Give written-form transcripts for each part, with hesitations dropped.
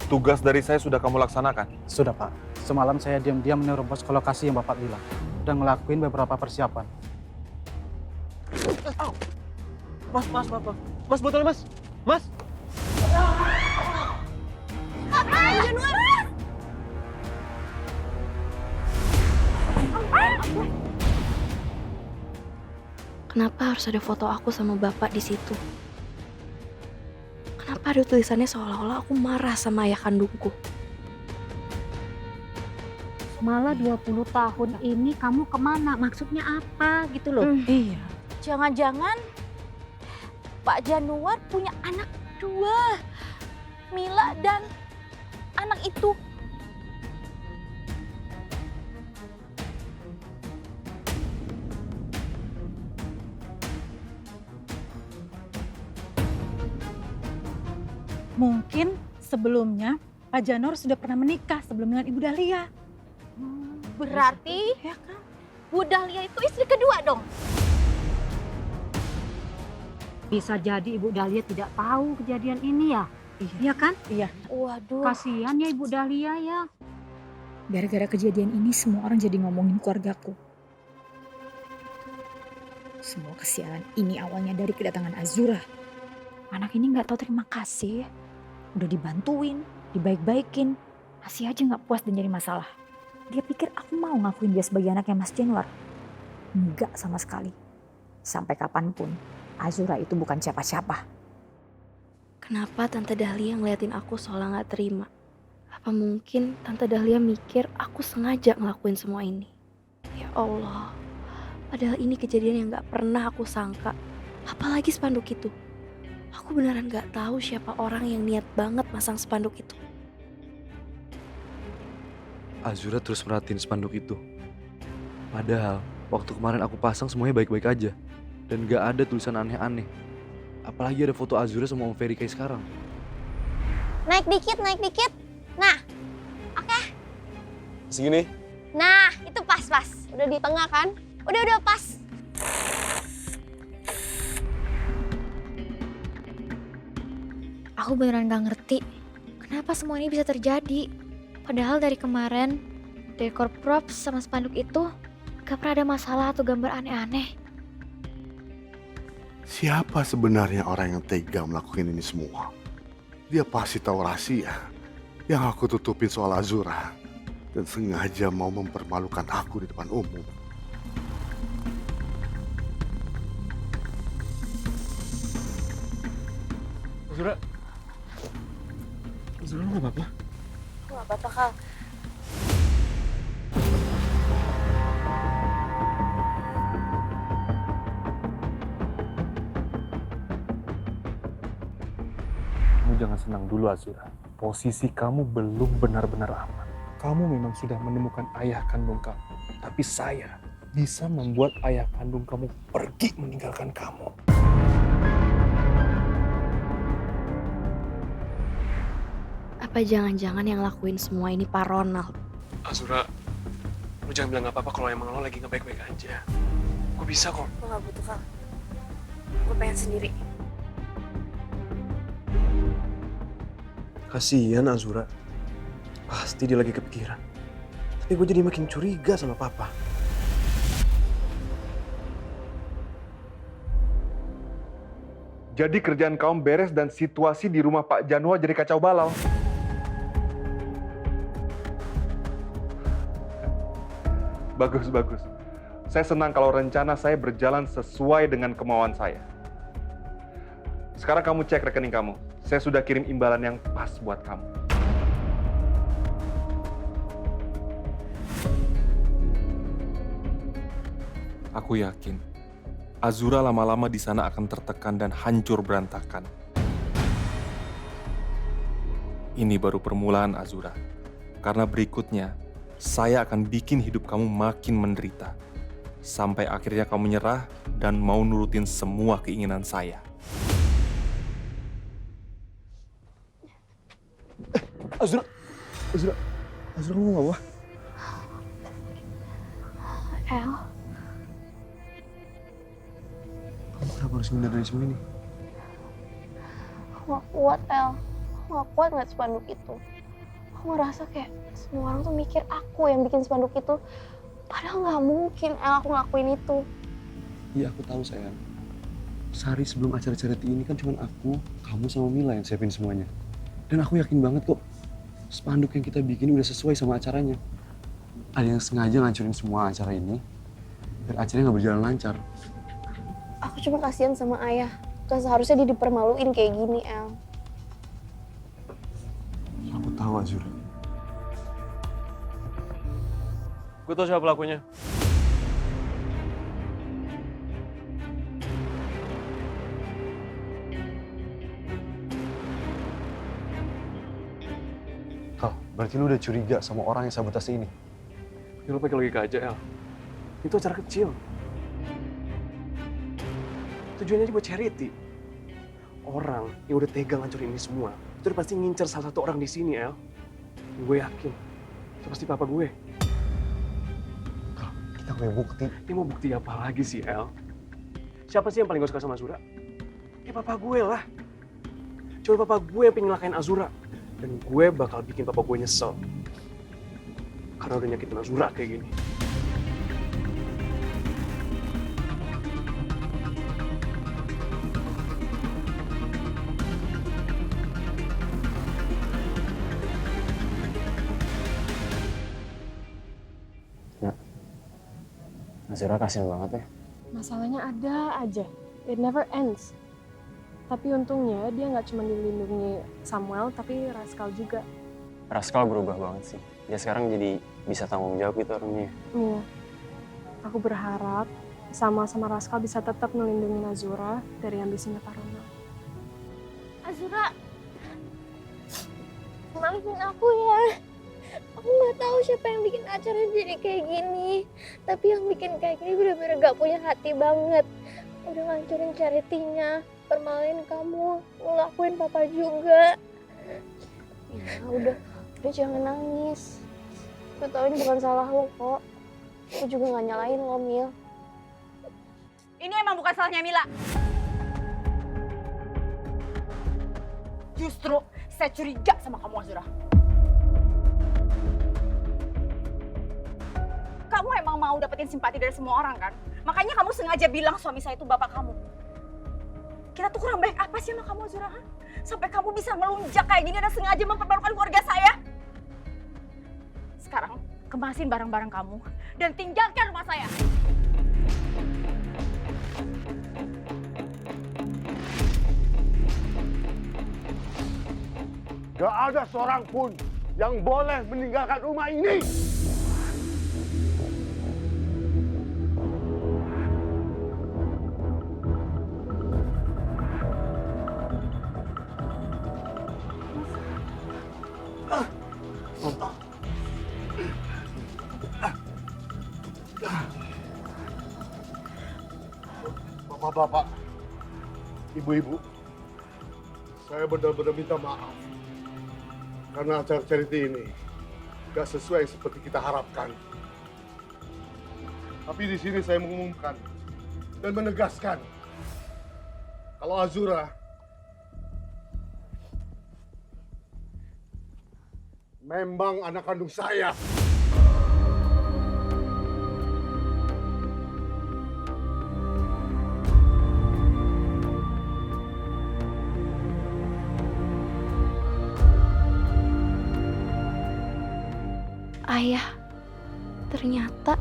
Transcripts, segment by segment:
tugas dari saya sudah kamu laksanakan? Sudah, Pak. Semalam saya diam-diam menerobos ke lokasi yang Bapak bilang. Dan ngelakuin beberapa persiapan. Mas, botolnya mas. Mas. Kenapa harus ada foto aku sama bapak di situ? Kenapa ada tulisannya seolah-olah aku marah sama ayah kandungku? Malah 20 tahun ini kamu kemana? Maksudnya apa gitu loh? Iya. Jangan-jangan Pak Januar punya anak 2, Mila dan anak itu. Mungkin sebelumnya Pak Januar sudah pernah menikah sebelum dengan Ibu Dahlia. Berarti Ya kan? Bu Dahlia itu istri kedua dong. Bisa jadi Ibu Dahlia tidak tahu kejadian ini ya. Iya kan? Iya. Waduh. Kasihan ya Ibu Dahlia ya. Gara-gara kejadian ini semua orang jadi ngomongin keluargaku. Semua kesialan ini awalnya dari kedatangan Azura. Anak ini nggak tahu terima kasih. Udah dibantuin, dibaik-baikin. Masih aja nggak puas dan nyari masalah. Dia pikir aku mau ngakuin dia sebagai anaknya Mas Januar. Enggak sama sekali. Sampai kapanpun, Azura itu bukan siapa-siapa. Kenapa Tante Dahlia ngeliatin aku seolah gak terima? Apa mungkin Tante Dahlia mikir aku sengaja ngelakuin semua ini? Ya Allah, padahal ini kejadian yang gak pernah aku sangka. Apalagi spanduk itu. Aku beneran gak tahu siapa orang yang niat banget masang spanduk itu. Azura terus merhatiin spanduk itu. Padahal waktu kemarin aku pasang semuanya baik-baik aja. Dan gak ada tulisan aneh-aneh. Apalagi ada foto Azura sama Om Ferry kayak sekarang. Naik dikit, naik dikit. Nah, oke. Segini. Nah, itu pas-pas. Udah di tengah kan? Udah pas. Aku beneran gak ngerti kenapa semua ini bisa terjadi. Padahal dari kemarin, dekor props sama spanduk itu gak pernah ada masalah atau gambar aneh-aneh. Siapa sebenarnya orang yang tega melakukan ini semua? Dia pasti tahu rahasia yang aku tutupin soal Azura dan sengaja mau mempermalukan aku di depan umum. Azura. Azura lu gak apa-apa? Aku gak apa-apa, Kal. Kamu jangan senang dulu Azura. Posisi kamu belum benar-benar aman. Kamu memang sudah menemukan ayah kandung kamu. Tapi saya bisa membuat ayah kandung kamu pergi meninggalkan kamu. Apa jangan-jangan yang lakuin semua ini Pak Ronald? Azura, lu jangan bilang gak apa-apa kalau emang lo lagi gak baik-baik aja. Gue bisa kok. Gue gak butuh, Kal. Gue pengen sendiri. Kasihan Azura. Pasti dia lagi kepikiran. Tapi gue jadi makin curiga sama papa. Jadi kerjaan kamu beres dan situasi di rumah Pak Januar jadi kacau balau. Bagus, bagus. Saya senang kalau rencana saya berjalan sesuai dengan kemauan saya. Sekarang kamu cek rekening kamu. Saya sudah kirim imbalan yang pas buat kamu. Aku yakin Azura lama-lama di sana akan tertekan dan hancur berantakan. Ini baru permulaan Azura. Karena berikutnya, saya akan bikin hidup kamu makin menderita. Sampai akhirnya kamu nyerah dan mau nurutin semua keinginan saya. Azura, lu mau apa? El, Kamu kenapa harus menghindar dari semua ini? Aku gak kuat, El. Aku gak kuat ngeliat spanduk itu. Aku ngerasa kayak semua orang tuh mikir aku yang bikin spanduk itu. Padahal nggak mungkin aku ngelakuin itu. Iya aku tahu sayang. Sehari sebelum acara charity ini kan cuma aku, kamu sama Mila yang siapin semuanya. Dan aku yakin banget kok spanduk yang kita bikin udah sesuai sama acaranya. Ada yang sengaja ngancurin semua acara ini biar acaranya nggak berjalan lancar. Aku cuma kasihan sama ayah. Gak seharusnya dia dipermaluin kayak gini, El. Aku tahu Azura. Gue tau siapa pelakunya. Kal, berarti lu udah curiga sama orang yang sabotase ini? Ya lo pakai logika aja, El. Itu acara kecil. Tujuannya aja buat charity. Orang yang udah tega ngancurin ini semua, itu udah pasti ngincer salah satu orang di sini, El. Gue yakin, itu pasti papa gue. Kal, kita punya bukti. Dia mau bukti apa lagi sih, El? Siapa sih yang paling gak suka sama Azura? Ya papa gue lah. Cuma papa gue yang pengen ngelakain Azura. Dan gue bakal bikin papa gue nyesel. Karena udah nyakitin Azura kayak gini. Azura kasihan banget ya. Masalahnya ada aja. It never ends. Tapi untungnya dia nggak cuma dilindungi Samuel, tapi Rascal juga. Rascal berubah banget sih. Dia sekarang jadi bisa tanggung jawab gitu orangnya. Iya. Aku berharap sama Rascal bisa tetap melindungi Azura dari ambisinya Pak Ronald. Azura, maafin aku ya. Aku nggak tahu siapa yang bikin acara jadi kayak gini. Tapi yang bikin kayak gini bener-bener gak punya hati banget. Udah ngancurin charity-nya, permaluin kamu, ngelakuin papa juga. Ya udah jangan nangis. Aku tahu ini bukan salah lo kok. Aku juga gak nyalain lo, Mil. Ini emang bukan salahnya Mila. Justru saya curiga sama kamu, Azura. Kamu emang mau dapetin simpati dari semua orang kan? Makanya kamu sengaja bilang suami saya itu bapak kamu. Kita tuh kurang baik apa sih sama kamu, Azura? Sampai kamu bisa melunjak kayak gini dan sengaja mempermalukan keluarga saya? Sekarang kemasin barang-barang kamu dan tinggalkan rumah saya. Gak ada seorang pun yang boleh meninggalkan rumah ini. Bapak-bapak, ibu-ibu, saya benar-benar minta maaf karena acara charity ini gak sesuai seperti kita harapkan. Tapi di sini saya mengumumkan dan menegaskan kalau Azura memang anak kandung saya. Ayah ternyata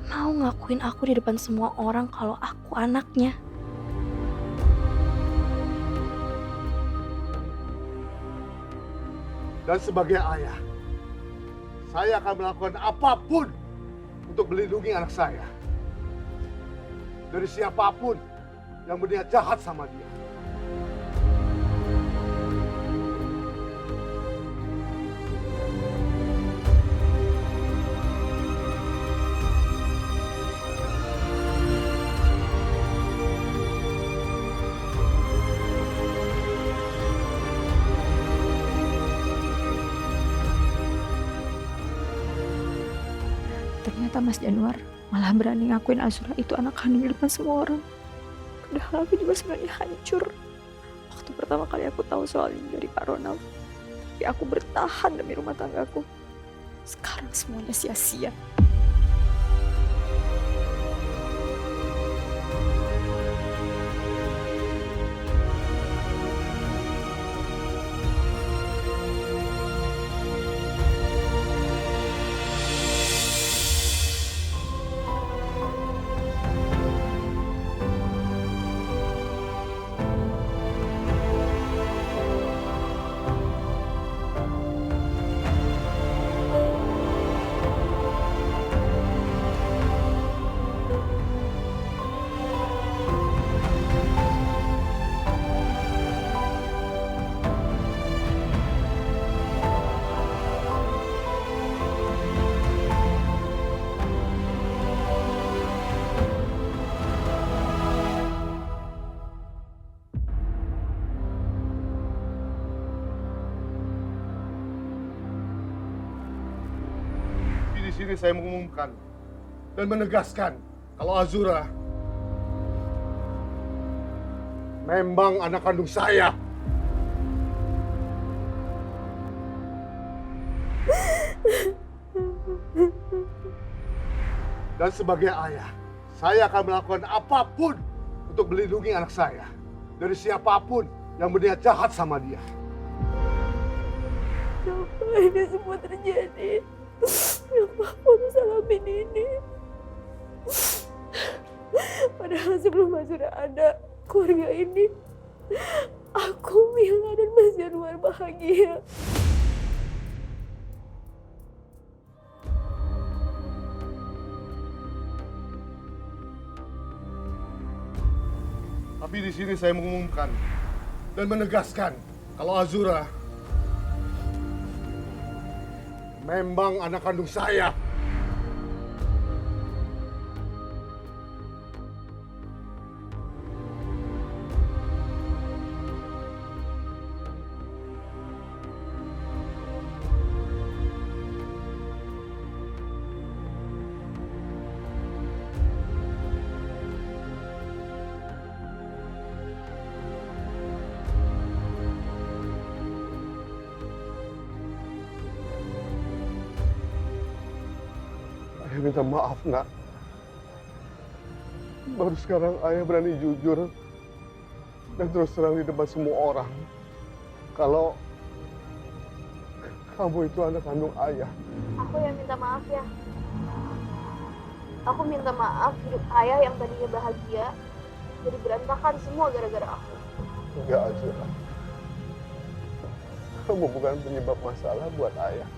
mau ngakuin aku di depan semua orang kalau aku anaknya. Dan sebagai ayah, saya akan melakukan apapun untuk melindungi anak saya dari siapapun yang berniat jahat sama dia. Ternyata Mas Januar malah berani ngakuin Azura itu anak kandung di depan semua orang. Padahal aku juga sebenarnya hancur. Waktu pertama kali aku tahu soal ini dari Pak Ronald. Tapi Tapi aku bertahan demi rumah tanggaku. Sekarang semuanya sia-sia. Di sini saya mengumumkan dan menegaskan kalau Azura memang anak kandung saya. Dan sebagai ayah, saya akan melakukan apapun untuk melindungi anak saya dari siapapun yang berniat jahat sama dia. Kenapa ini semua terjadi? Kenapa aku bisa ngalamin ini? Padahal sebelum Azura ada, keluarga ini, aku, Mila, dan Mas Januar bahagia. Tapi di sini saya mengumumkan dan menegaskan kalau Azura memang anak kandung saya. Ayah minta maaf, Nak. Baru sekarang ayah berani jujur dan terus terang di depan semua orang kalau kamu itu anak kandung ayah. Aku yang minta maaf ya. Aku minta maaf hidup ayah yang tadinya bahagia jadi berantakan semua gara-gara aku. Enggak, Azura. Kamu bukan penyebab masalah buat ayah.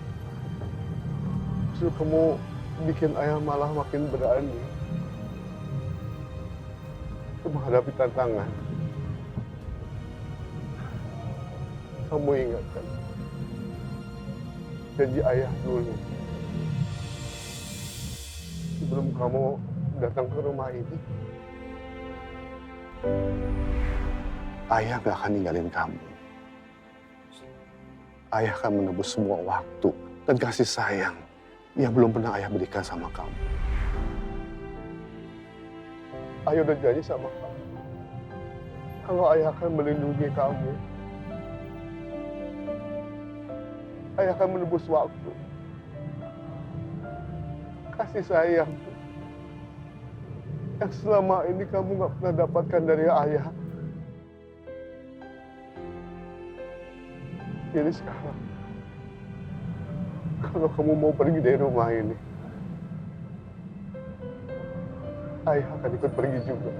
Justru kamu bikin ayah malah makin berani untuk menghadapi tantangan. Kamu ingat kan janji ayah dulu sebelum kamu datang ke rumah ini? Ayah gak akan ninggalin kamu. Ayah akan menebus semua waktu dan kasih sayang yang belum pernah ayah berikan sama kamu. Ayah udah janji sama kamu kalau ayah akan melindungi kamu. Ayah akan menebus waktu, kasih sayang yang selama ini kamu gak pernah dapatkan dari ayah. Jadi sekarang, kalau kamu mau pergi dari rumah ini, ayah akan ikut pergi juga.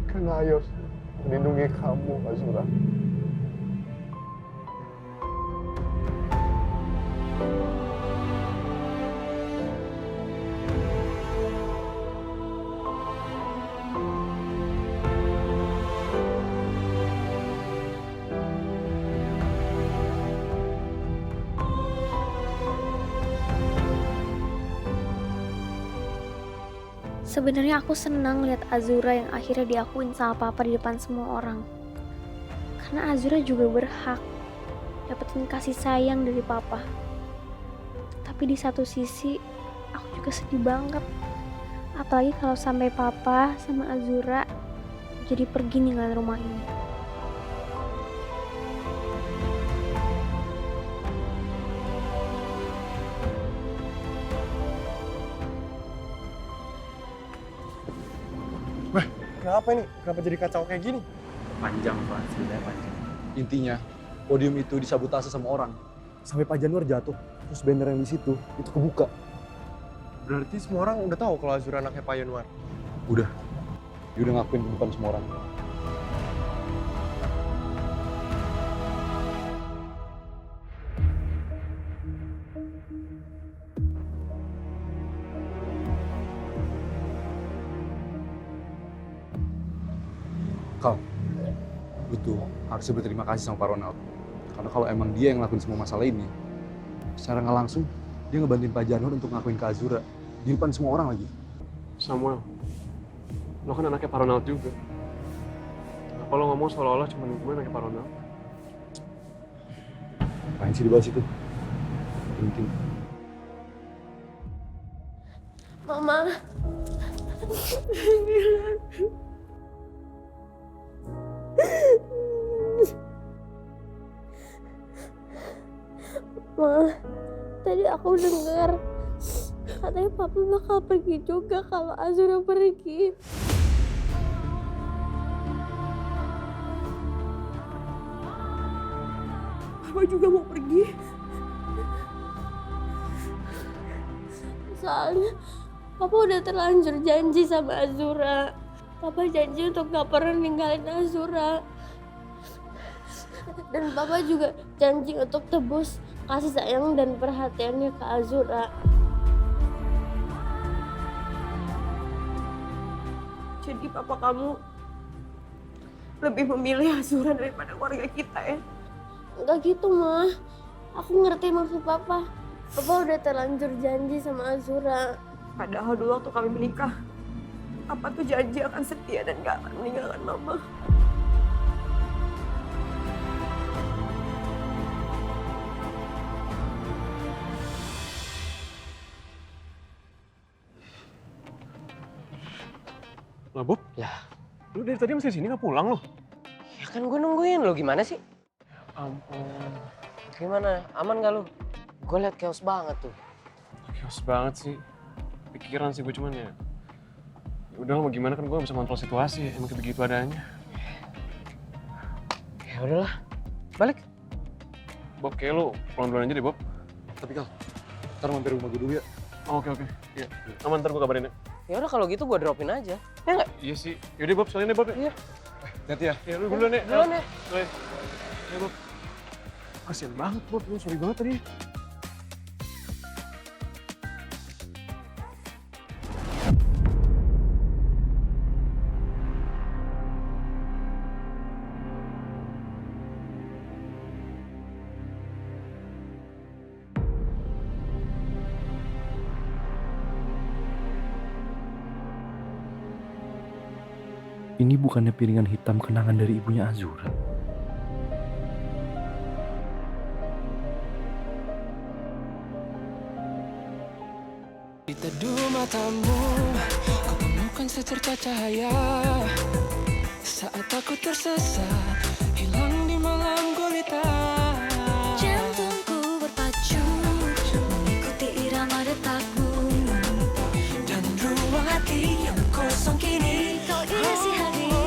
Karena ayah harus melindungi kamu, Azura. Sebenarnya aku senang lihat Azura yang akhirnya diakuin sama papa di depan semua orang. Karena Azura juga berhak dapetin kasih sayang dari papa. Tapi di satu sisi aku juga sedih banget. Apalagi kalau sampai papa sama Azura jadi pergi ninggalin rumah ini. kenapa ini? Kenapa jadi kacau kayak gini? Panjang Pak, ceritanya panjang. Intinya, podium itu disabotase sama orang. Sampai Pak Januar jatuh, terus banner yang di situ itu kebuka. Berarti semua orang udah tahu kalau Azura anaknya Pak Januar. Udah. Dia udah ngakuin ke depan semua orang. Kal, lu tuh harusnya berterima kasih sama Pak Ronald. Karena kalau emang dia yang ngelakuin semua masalah ini, secara nggak langsung dia ngebantuin Pak Januar untuk ngakuin ke Azura di depan semua orang lagi. Samuel, lo kan anaknya Pak Ronald juga. Kenapa lo ngomong seolah-olah cuma gue anaknya Pak Ronald? Ngapain sih dibahas itu? Penting. Mama. Ma, tadi aku dengar katanya Papa bakal pergi juga kalau Azura pergi. Papa juga mau pergi. Soalnya Papa udah terlanjur janji sama Azura. Papa janji untuk gak pernah ninggalin Azura. Dan Papa juga janji untuk tebus kasih sayang dan perhatiannya ke Azura. Jadi Papa kamu lebih memilih Azura daripada keluarga kita ya? Enggak gitu, Ma. Aku ngerti maksud Papa. Papa udah terlanjur janji sama Azura. Padahal dulu waktu kami menikah, Papa tuh janji akan setia dan gak akan meninggalkan Mama. Lah Bob? Ya. Lu dari tadi masih di sini nggak pulang lo? Ya kan gue nungguin lo, gimana sih? Ampun. Gimana? Aman gak lo? Gue liat chaos banget tuh. Chaos banget sih. Pikiran sih gue cuman ya. Udah mau gimana kan gue bisa kontrol situasi, emang kayak begitu adanya. Ya udahlah, balik. Bob, kayak lu pulang duluan aja deh Bob. Tapi Kal, ntar mampir rumah gue dulu ya. Oh, oke. Iya. Aman, ntar gue kabarin ya. Ya udah kalau gitu gue dropin aja. Ya nggak? Iya sih. Yaudah Bob, soalnya deh Bob ya. Iya. Hati-hati ya. Ya lu duluan ya. Duluan ya. Oke. Ya Bob. Kasian banget Bob, lu sorry banget tadi. Ini bukannya piringan hitam kenangan dari ibunya Azura. Di teduh matamu, kau temukan secerca cahaya. Saat aku tersesat, hilang di malam gulita. Jantungku berpacu, mengikuti irama detakmu. Dan ruang hati yang kosong kini Kau isi hatimu.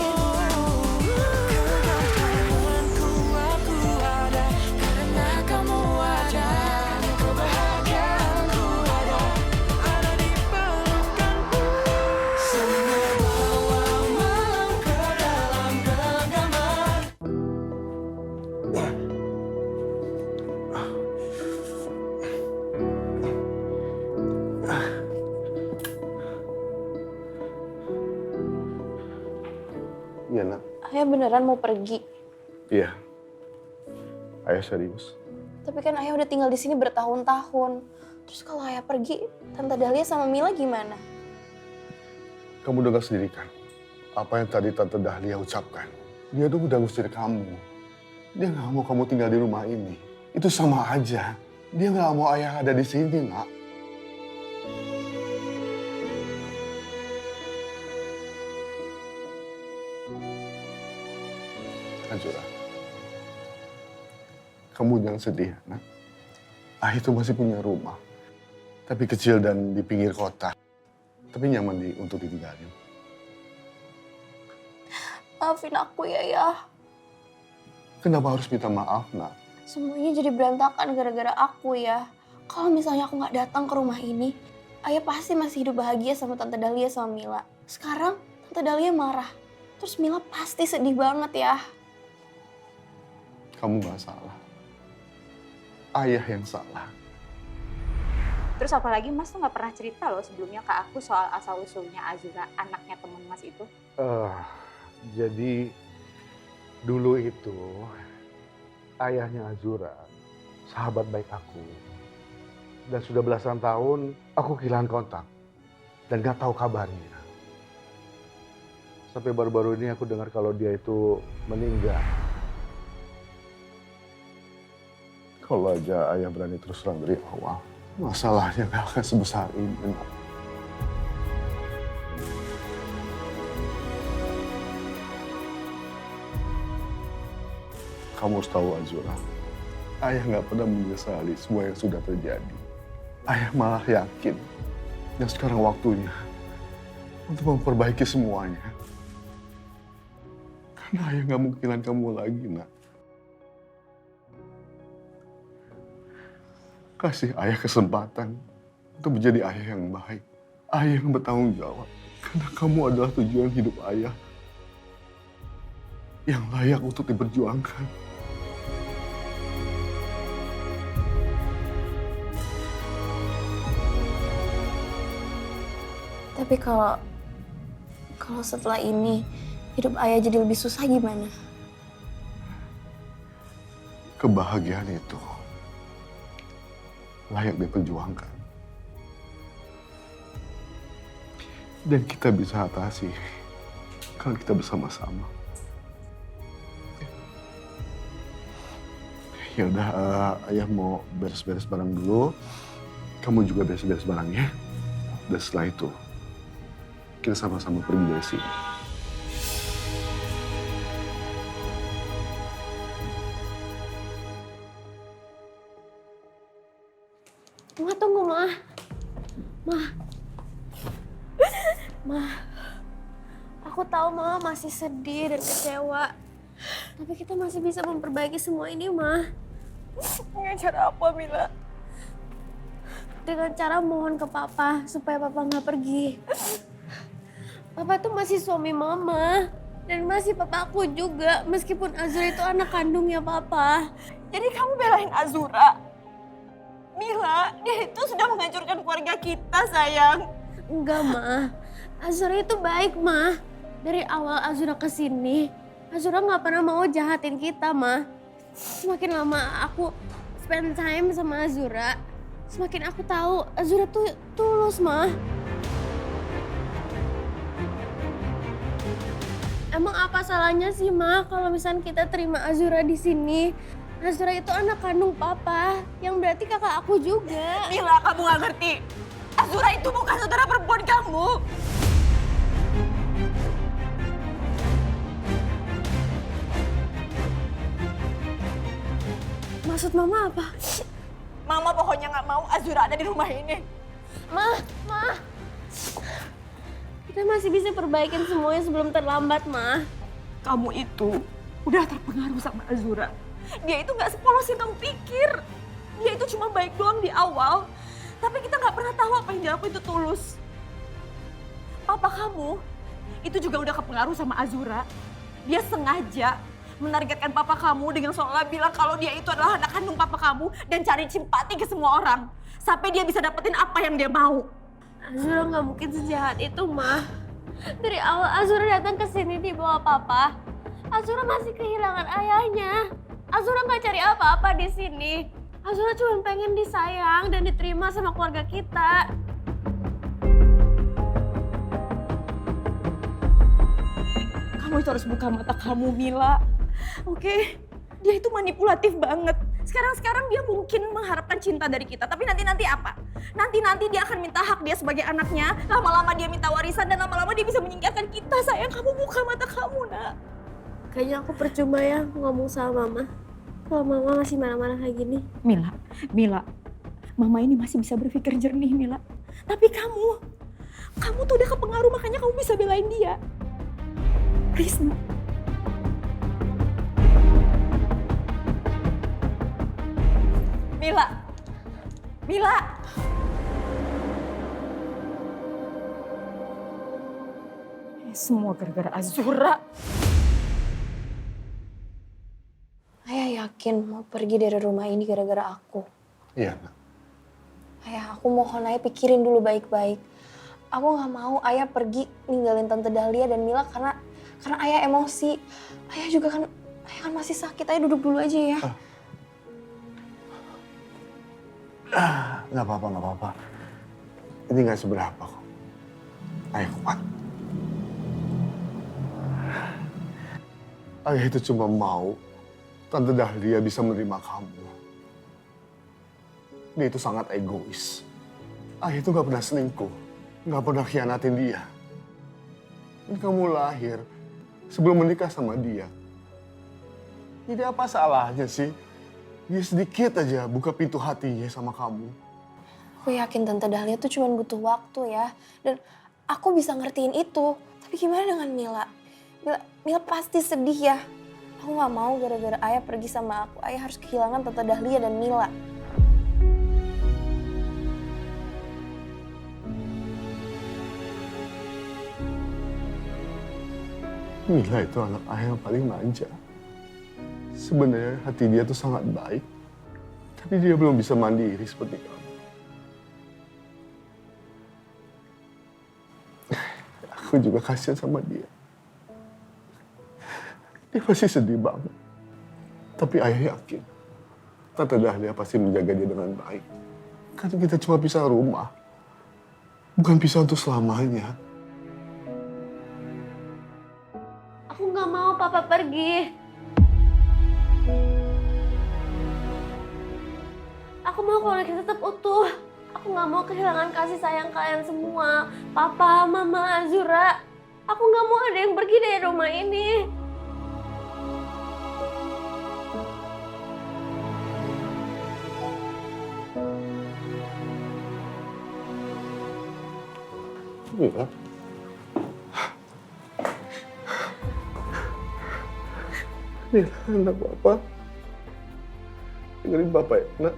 Kegagalanku aku ada, karena kamu ada. Kebahagiaanku ada di pelukanmu. Semua bawa malam ke dalam genggaman. Iya nak. Ayah beneran mau pergi. Iya. Ayah serius. Tapi kan Ayah udah tinggal di sini bertahun-tahun. Terus kalau Ayah pergi, Tante Dahlia sama Mila gimana? Kamu dengar sendiri kan? Apa yang tadi Tante Dahlia ucapkan. Dia tuh udah ngusir kamu. Dia nggak mau kamu tinggal di rumah ini. Itu sama aja. Dia nggak mau ayah ada di sini, nak. Azura, kamu jangan sedih, nak. Ayah itu masih punya rumah. Tapi kecil dan di pinggir kota. Tapi nyaman untuk ditinggalin. Maafin aku ya. Kenapa harus minta maaf, Nak? Semuanya jadi berantakan gara-gara aku ya. Kalau misalnya aku nggak datang ke rumah ini, Ayah pasti masih hidup bahagia sama Tante Dahlia sama Mila. Sekarang Tante Dahlia marah. Terus Mila pasti sedih banget ya. Kamu gak salah. Ayah yang salah. Terus apalagi Mas tuh nggak pernah cerita loh sebelumnya ke aku soal asal-usulnya Azura, anaknya teman Mas itu. Jadi dulu itu ayahnya Azura, sahabat baik aku. Dan sudah belasan tahun aku kehilangan kontak dan gak tahu kabarnya. Sampai baru-baru ini aku dengar kalau dia itu meninggal. Kalau aja ayah berani terus terang dari awal, masalahnya gak akan sebesar ini. Nak. Kamu harus tahu, Azura, ayah gak pernah menyesali semua yang sudah terjadi. Ayah malah yakin, dan sekarang waktunya untuk memperbaiki semuanya. Karena ayah gak mau kehilangan kamu lagi, Nak. Kasih ayah kesempatan untuk menjadi ayah yang baik. Ayah yang bertanggung jawab. Karena kamu adalah tujuan hidup ayah yang layak untuk diperjuangkan. Tapi kalau setelah ini hidup Ayah jadi lebih susah gimana? Kebahagiaan itu layak diperjuangkan. Dan kita bisa atasi kalau kita bersama-sama. Ya udah, ayah mau beres-beres barang dulu. Kamu juga beres-beres barangnya. Dan setelah itu, kita sama-sama pergi dari sini. Ma, tunggu, Ma. Ma, aku tahu Mama masih sedih dan kecewa. Tapi kita masih bisa memperbaiki semua ini, Ma. Dengan cara apa, Mila? Dengan cara mohon ke Papa supaya Papa nggak pergi. Papa tuh masih suami Mama. Dan masih papaku juga, meskipun Azura itu anak kandungnya Papa. Jadi kamu belain Azura? Mila, dia itu sudah menghancurkan keluarga kita, sayang. Enggak, Ma. Azura itu baik, Ma. Dari awal Azura kesini, Azura nggak pernah mau jahatin kita, Ma. Semakin lama aku spend time sama Azura, semakin aku tahu Azura tuh tulus, Ma. Emang apa salahnya sih, Ma, kalau misalnya kita terima Azura di sini? Azura itu anak kandung Papa, yang berarti kakak aku juga. Mila, kamu gak ngerti. Azura itu bukan saudara perempuan kamu. Maksud Mama apa? Mama pokoknya gak mau Azura ada di rumah ini. Ma. Kita masih bisa perbaikin semuanya sebelum terlambat, Ma. Kamu itu udah terpengaruh sama Azura. Dia itu gak sepolos yang kamu pikir. Dia itu cuma baik doang di awal. Tapi kita gak pernah tahu apa yang dia lakuin itu tulus. Papa kamu itu juga udah kepengaruh sama Azura. Dia sengaja menargetkan papa kamu dengan seolah bilang kalau dia itu adalah anak kandung papa kamu dan cari simpati ke semua orang. Sampai dia bisa dapetin apa yang dia mau. Azura nggak mungkin sejahat itu, Ma. Dari awal Azura datang ke sini di bawah Papa, Azura masih kehilangan ayahnya. Azura nggak cari apa-apa di sini. Azura cuma pengen disayang dan diterima sama keluarga kita. Kamu itu harus buka mata kamu, Mila. Oke? Dia itu manipulatif banget. Sekarang dia mungkin mengharapkan cinta dari kita. Tapi nanti apa? Nanti dia akan minta hak dia sebagai anaknya. Lama-lama dia minta warisan dan lama-lama dia bisa menyingkirkan kita. Sayang, kamu buka mata kamu, Nak. Kayaknya aku percuma ya ngomong sama Mama. Kalau Mama masih marah-marah kayak gini. Mila. Mama ini masih bisa berpikir jernih, Mila. Tapi kamu tuh udah kepengaruh makanya kamu bisa belain dia. Please, Nak. Mila! Semua gara-gara Azura. Ayah yakin mau pergi dari rumah ini gara-gara aku. Iya, Nak. Ayah, aku mohon ayah pikirin dulu baik-baik. Aku nggak mau ayah pergi ninggalin Tante Dahlia dan Mila karena ayah emosi. Ayah kan masih sakit. Ayah duduk dulu aja ya. Nggak apa-apa. Ini nggak seberapa kok. Ayah kuat. Ayah itu cuma mau Tante Dahlia bisa menerima kamu. Dia itu sangat egois. Ayah itu nggak pernah selingkuh, nggak pernah khianatin dia. Dan kamu lahir sebelum menikah sama dia. Jadi apa salahnya sih? Dia sedikit aja buka pintu hatinya sama kamu. Aku yakin Tante Dahlia tuh cuma butuh waktu ya. Dan aku bisa ngertiin itu. Tapi gimana dengan Mila? Mila pasti sedih ya. Aku nggak mau gara-gara ayah pergi sama aku. Ayah harus kehilangan Tante Dahlia dan Mila. Mila itu anak ayah yang paling manja. Sebenarnya hati dia tuh sangat baik. Tapi dia belum bisa mandiri seperti kamu. Aku juga kasihan sama dia. Dia pasti sedih banget. Tapi ayah yakin Tante Dahlia pasti menjaga dia dengan baik. Kan kita cuma pisah rumah. Bukan pisah untuk selamanya. Aku nggak mau papa pergi. Aku mau keluarga kita tetap utuh. Aku nggak mau kehilangan kasih sayang kalian semua. Papa, Mama, Azura. Aku nggak mau ada yang pergi dari rumah ini. Mila. Mila, anak Papa. Dengerin Papa ya, Nak.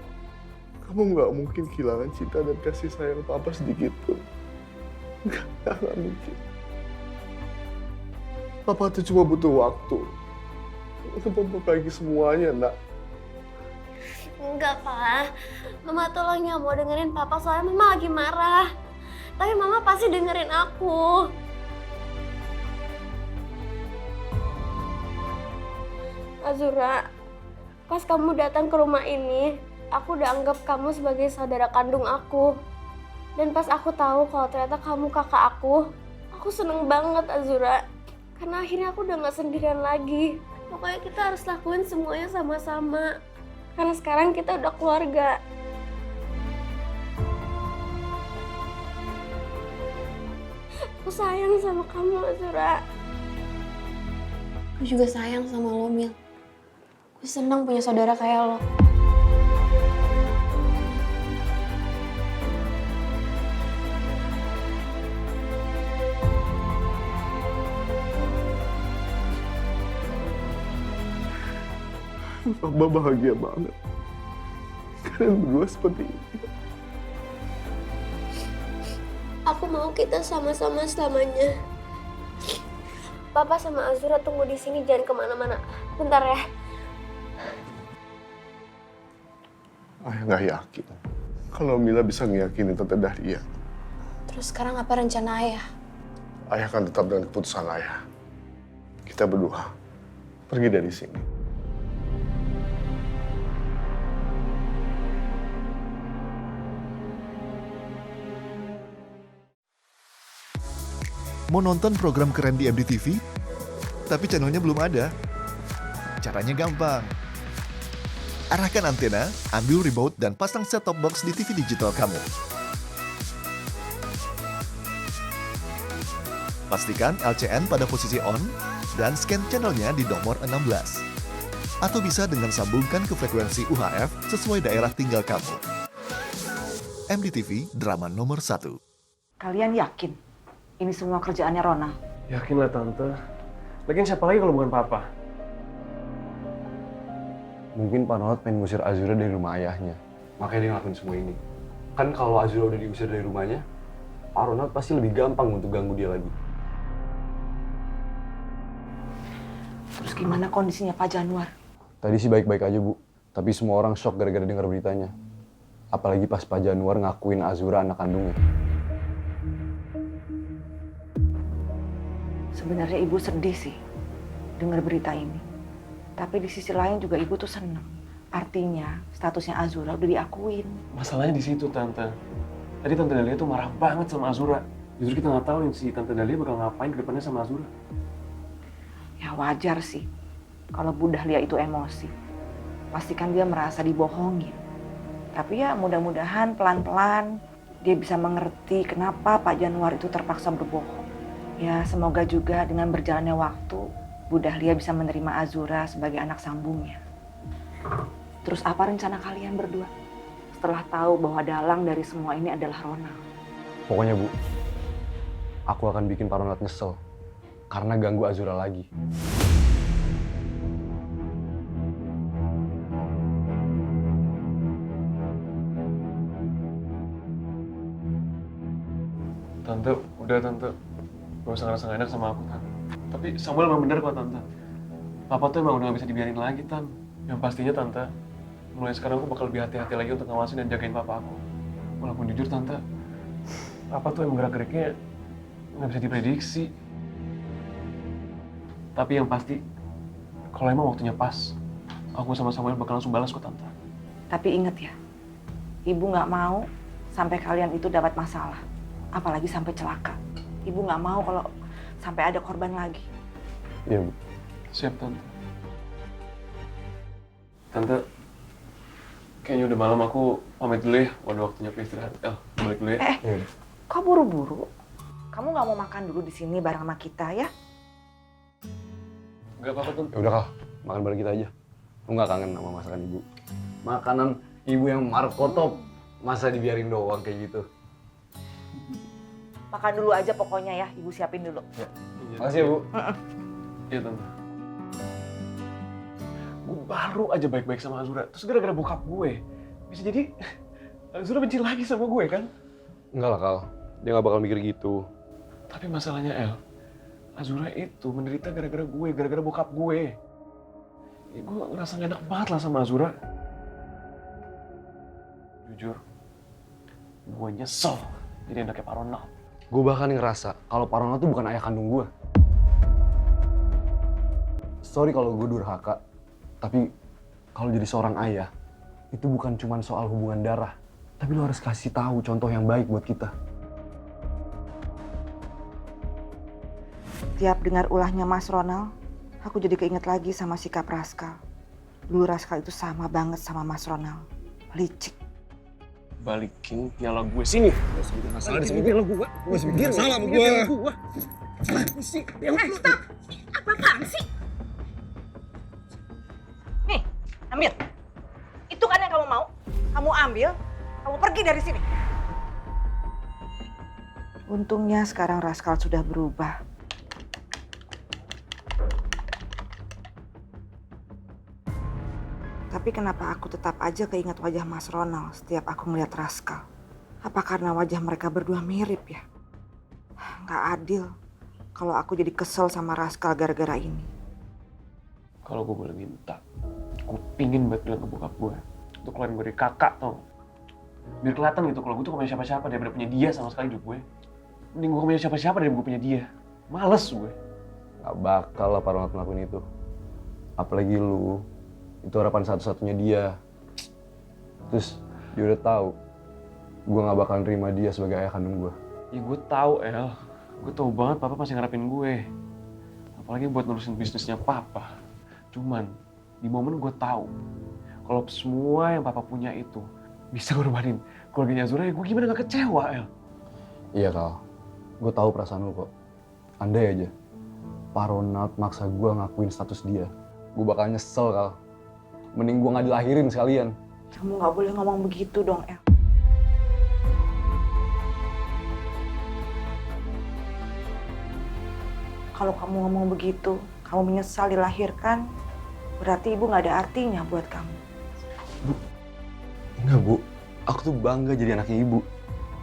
Kamu nggak mungkin kehilangan cinta dan kasih sayang Papa sedikit pun. Nggak mungkin. Papa tuh cuma butuh waktu untuk memperbaiki semuanya, Nak. Enggak, Pak. Mama tolong ya mau dengerin Papa soalnya Mama lagi marah. Tapi Mama pasti dengerin aku. Azura, pas kamu datang ke rumah ini, aku udah anggap kamu sebagai saudara kandung aku. Dan pas aku tahu kalau ternyata kamu kakak aku seneng banget Azura. Karena akhirnya aku udah gak sendirian lagi. Pokoknya kita harus lakuin semuanya sama-sama. Karena sekarang kita udah keluarga. Aku sayang sama kamu, Azura. Aku juga sayang sama lo, Mil. Aku senang punya saudara kayak lo. Papa bahagia banget. Kalian berdua seperti ini. Aku mau kita sama-sama selamanya. Papa sama Azura tunggu di sini, jangan kemana-mana. Bentar ya. Ayah nggak yakin kalau Mila bisa ngeyakinin Tante Dahlia. Terus sekarang apa rencana ayah? Ayah akan tetap dengan keputusan ayah. Kita berdua pergi dari sini. Mau nonton program keren di MDTV? Tapi channelnya belum ada? Caranya gampang. Arahkan antena, ambil remote, dan pasang set-top box di TV digital kamu. Pastikan LCN pada posisi on, dan scan channelnya di nomor 16. Atau bisa dengan sambungkan ke frekuensi UHF sesuai daerah tinggal kamu. MDTV, drama nomor 1. Kalian yakin ini semua kerjaannya Rona? Yakin lah Tante. Lagian siapa lagi kalau bukan Papa? Mungkin Pak Ronald pengen ngusir Azura dari rumah ayahnya. Makanya dia ngelakuin semua ini. Kan kalau Azura udah diusir dari rumahnya, Pak Ronald pasti lebih gampang untuk ganggu dia lagi. Terus gimana kondisinya Pak Januar? Tadi sih baik-baik aja, Bu. Tapi semua orang shock gara-gara dengar beritanya. Apalagi pas Pak Januar ngakuin Azura anak kandungnya. Sebenarnya Ibu sedih sih dengar berita ini. Tapi di sisi lain juga Ibu tuh seneng. Artinya statusnya Azura udah diakuin. Masalahnya di situ, Tante. Tadi Tante Dahlia tuh marah banget sama Azura. Justru kita nggak tahu nih si Tante Dahlia bakal ngapain ke depannya sama Azura. Ya wajar sih kalau Bu Dahlia itu emosi. Pastikan dia merasa dibohongin. Tapi ya mudah-mudahan pelan-pelan dia bisa mengerti kenapa Pak Januar itu terpaksa berbohong. Ya semoga juga dengan berjalannya waktu Bu Dahlia bisa menerima Azura sebagai anak sambungnya. Terus apa rencana kalian berdua? Setelah tahu bahwa dalang dari semua ini adalah Ronald. Pokoknya, Bu, aku akan bikin Pak Ronald nyesel karena ganggu Azura lagi. Tante, udah Tante. Gak usah ngerasa gak enak sama aku, Tante. Tapi Samuel emang bener kok, Tante. Papa tuh emang udah gak bisa dibiarin lagi, Tante. Yang pastinya, Tante, mulai sekarang aku bakal lebih hati-hati lagi untuk ngawasin dan jagain papa aku. Walaupun jujur, Tante, Papa tuh emang gerak-geriknya gak bisa diprediksi. Tapi yang pasti, kalau emang waktunya pas, aku sama Samuel bakal langsung balas kok, Tante. Tapi ingat ya, Ibu nggak mau sampai kalian itu dapat masalah. Apalagi sampai celaka. Ibu nggak mau kalau sampai ada korban lagi. Iya, Bu. Siap, Tante. Tante, kayaknya udah malam, aku pamit dulu ya. Waduh, waktunya aku istirahat. Balik dulu ya. Kok buru-buru? Kamu nggak mau makan dulu di sini bareng sama kita ya? Nggak apa-apa, Tante. Ya udah, Kal. Makan bareng kita aja. Lu nggak kangen sama masakan Ibu? Makanan Ibu yang markotop. Masa dibiarin doang kayak gitu? Makan dulu aja pokoknya ya, Ibu siapin dulu. Ya. Makasih ya, Bu. Iya, Tante. Gue baru aja baik-baik sama Azura, terus gara-gara bokap gue. Bisa jadi Azura benci lagi sama gue kan? Enggak lah, Kal. Dia nggak bakal mikir gitu. Tapi masalahnya, El, Azura itu menderita gara-gara gue, gara-gara bokap gue. Ya, gue ngerasa gak enak banget lah sama Azura. Jujur, gue nyesel jadi anaknya Pak Ronald. Gue bahkan ngerasa kalau Pak Ronald tuh bukan ayah kandung gue. Sorry kalau gue durhaka, tapi kalau jadi seorang ayah, itu bukan cuma soal hubungan darah. Tapi lo harus kasih tahu contoh yang baik buat kita. Tiap dengar ulahnya Mas Ronald, aku jadi keinget lagi sama sikap Raskal. Dulu Raskal itu sama banget sama Mas Ronald. Licik. Balikin piala gue sini. Masalah di sini piala gue. Gue sebenernya salah sama gue. Stop! Apaan sih? Nih, ambil. Itu kan yang kamu mau. Kamu ambil, kamu pergi dari sini. Untungnya sekarang Raskal sudah berubah. Tapi kenapa aku tetap aja keinget wajah Mas Ronald setiap aku melihat Raskal? Apa karena wajah mereka berdua mirip ya? Nggak adil kalau aku jadi kesel sama Raskal gara-gara ini. Kalau gue boleh minta, gue pingin banget bilang ke bokap gue untuk keluarin gue dari kakak, tau. Biar kelihatan gitu kalau gue tuh gak punya siapa-siapa daripada punya dia sama sekali hidup gue. Mending gue gak punya siapa-siapa daripada gue punya dia. Males gue. Gak bakal lah Pak Ronald ngelakuin itu. Apalagi lu. Itu harapan satu-satunya dia. Terus dia udah tahu gue gak bakal nerima dia sebagai ayah kandung gue. Ya gue tahu, El. Gue tahu banget papa pasti ngarepin gue. Apalagi buat nurusin bisnisnya papa. Cuman di momen gue tahu kalau semua yang papa punya itu bisa ngorbanin keluarganya Azura, ya gue gimana gak kecewa, El? Iya, Kal. Gue tahu perasaan lu kok. Andai aja Pak Ronald maksa gue ngakuin status dia, gue bakal nyesel, Kal. Mending gue gak dilahirin sekalian. Kamu gak boleh ngomong begitu dong, El. Kalau kamu ngomong begitu, kamu menyesal dilahirkan, berarti ibu gak ada artinya buat kamu. Enggak, Bu. Aku tuh bangga jadi anaknya ibu.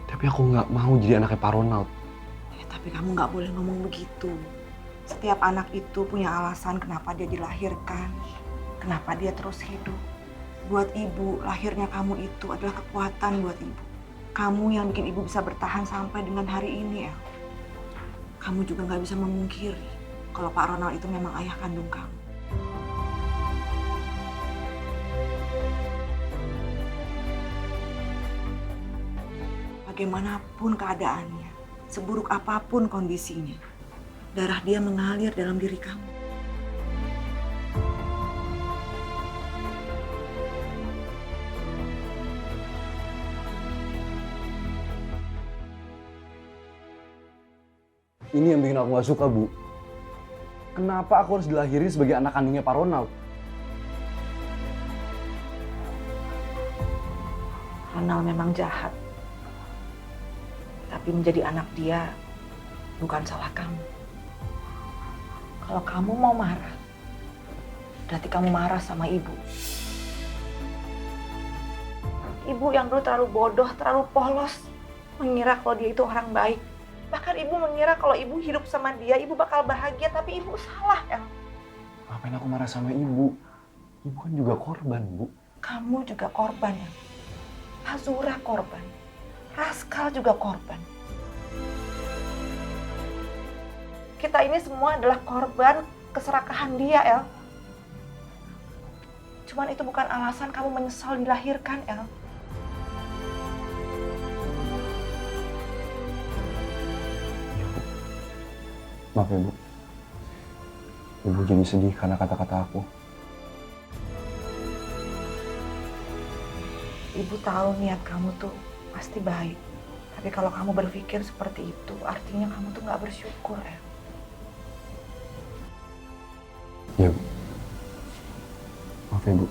Tapi aku nggak mau jadi anaknya Pak Ronald. Tapi kamu nggak boleh ngomong begitu. Setiap anak itu punya alasan kenapa dia dilahirkan, kenapa dia terus hidup. Buat ibu, lahirnya kamu itu adalah kekuatan buat ibu. Kamu yang bikin ibu bisa bertahan sampai dengan hari ini ya. Kamu juga nggak bisa memungkiri kalau Pak Ronald itu memang ayah kandung kamu. Bagaimanapun keadaannya, seburuk apapun kondisinya, darah dia mengalir dalam diri kamu. Ini yang bikin aku gak suka, Bu. Kenapa aku harus dilahirin sebagai anak kandungnya Pak Ronald? Ronald memang jahat. Tapi menjadi anak dia bukan salah kamu. Kalau kamu mau marah, berarti kamu marah sama ibu. Ibu yang dulu terlalu bodoh, terlalu polos, mengira kalau dia itu orang baik. Bahkan ibu mengira kalau ibu hidup sama dia, ibu bakal bahagia, tapi ibu salah, El. Ngapain aku marah sama ibu? Ibu kan juga korban, Bu. Kamu juga korban, El. Azura korban. Raskal juga korban. Kita ini semua adalah korban keserakahan dia, El. Cuman itu bukan alasan kamu menyesal dilahirkan, El. Maaf ya, Bu. Ibu jadi sedih karena kata-kata aku. Ibu tahu niat kamu tuh pasti baik. Tapi kalau kamu berpikir seperti itu, artinya kamu tuh gak bersyukur, El. Ya, Bu. Maaf ya, Bu.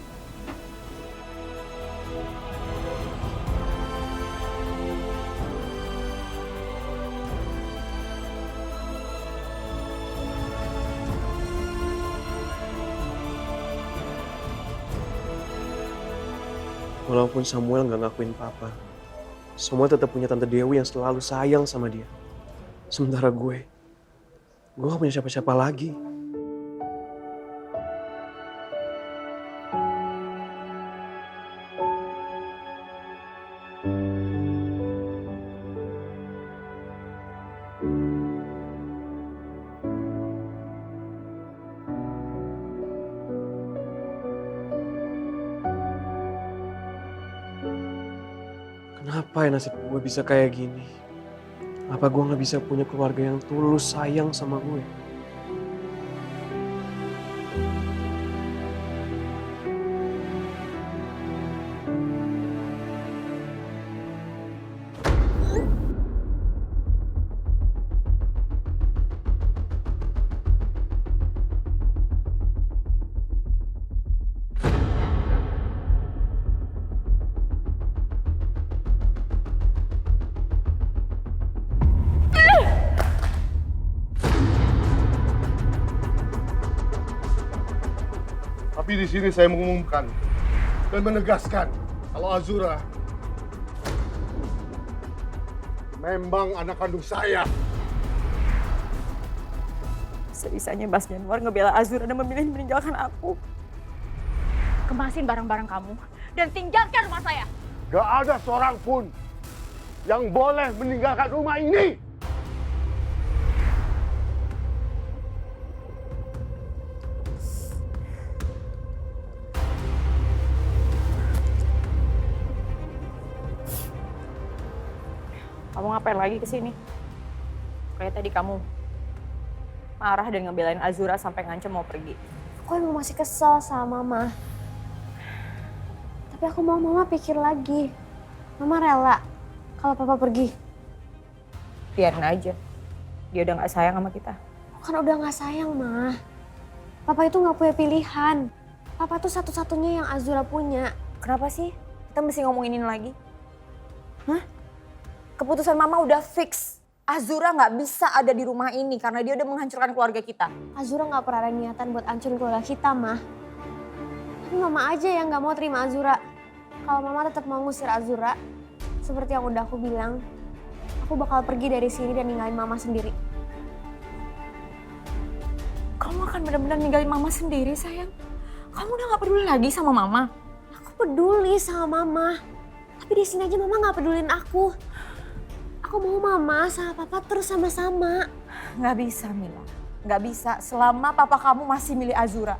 Walaupun Samuel nggak ngakuin papa, Samuel tetap punya Tante Dewi yang selalu sayang sama dia. Sementara gue gak punya siapa-siapa lagi. Kenapa ya nasib gue bisa kayak gini? Apa gue gak bisa punya keluarga yang tulus sayang sama gue? Tapi di sini saya mengumumkan dan menegaskan kalau Azura memang anak kandung saya. Sebisanya Mas Januar ngebela Azura dan memilih meninggalkan aku. Kemasin barang-barang kamu dan tinggalkan rumah saya. Gak ada seorang pun yang boleh meninggalkan rumah ini. Kamu ngapain lagi kesini? Kayak tadi kamu marah dan ngebelain Azura sampai ngancem mau pergi. Aku emang masih kesel sama Mama. Tapi aku mau Mama pikir lagi. Mama rela kalau Papa pergi. Biarin aja. Dia udah gak sayang sama kita. Kan udah gak sayang, Ma. Papa itu gak punya pilihan. Papa tuh satu-satunya yang Azura punya. Kenapa sih kita mesti ngomongin ini lagi? Hah? Keputusan Mama udah fix. Azura gak bisa ada di rumah ini karena dia udah menghancurkan keluarga kita. Azura gak pernah ada niatan buat hancurin keluarga kita, Ma. Tapi Mama aja yang gak mau terima Azura. Kalau mama tetap mau ngusir Azura, seperti yang udah aku bilang, aku bakal pergi dari sini dan ninggalin mama sendiri. Kamu akan benar-benar ninggalin mama sendiri, sayang? Kamu udah gak peduli lagi sama mama? Aku peduli sama mama. Tapi di sini aja mama gak pedulin aku. Aku mau mama sama papa terus sama-sama. Gak bisa, Mila. Gak bisa selama papa kamu masih milih Azura.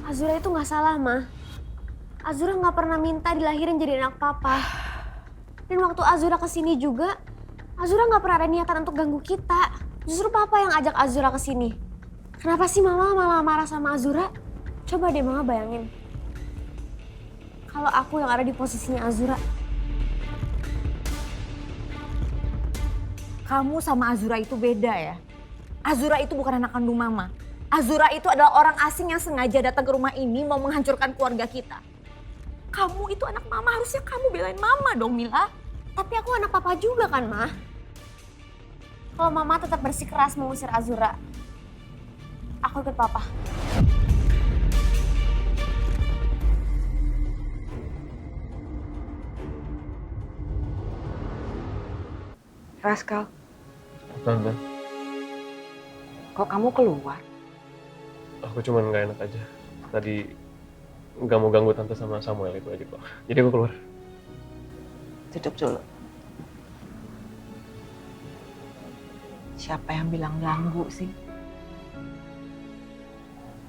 Azura itu gak salah, Ma. Azura gak pernah minta dilahirin jadi anak papa. Dan waktu Azura kesini juga, Azura gak pernah ada niatan untuk ganggu kita. Justru papa yang ajak Azura kesini. Kenapa sih mama malah marah sama Azura? Coba deh mama bayangin. Kalau aku yang ada di posisinya Azura. Kamu sama Azura itu beda ya. Azura itu bukan anak kandung mama. Azura itu adalah orang asing yang sengaja datang ke rumah ini mau menghancurkan keluarga kita. Kamu itu anak mama, harusnya kamu belain mama dong, Mila. Tapi aku anak papa juga kan, Ma? Kalau mama tetap bersikeras mengusir Azura, aku ikut papa. Raskal, Tante, kok kamu keluar? aku cuma nggak enak aja. Tadi nggak mau ganggu Tante sama Samuel itu aja kok. Jadi aku keluar. Duduk dulu. Siapa yang bilang ganggu sih?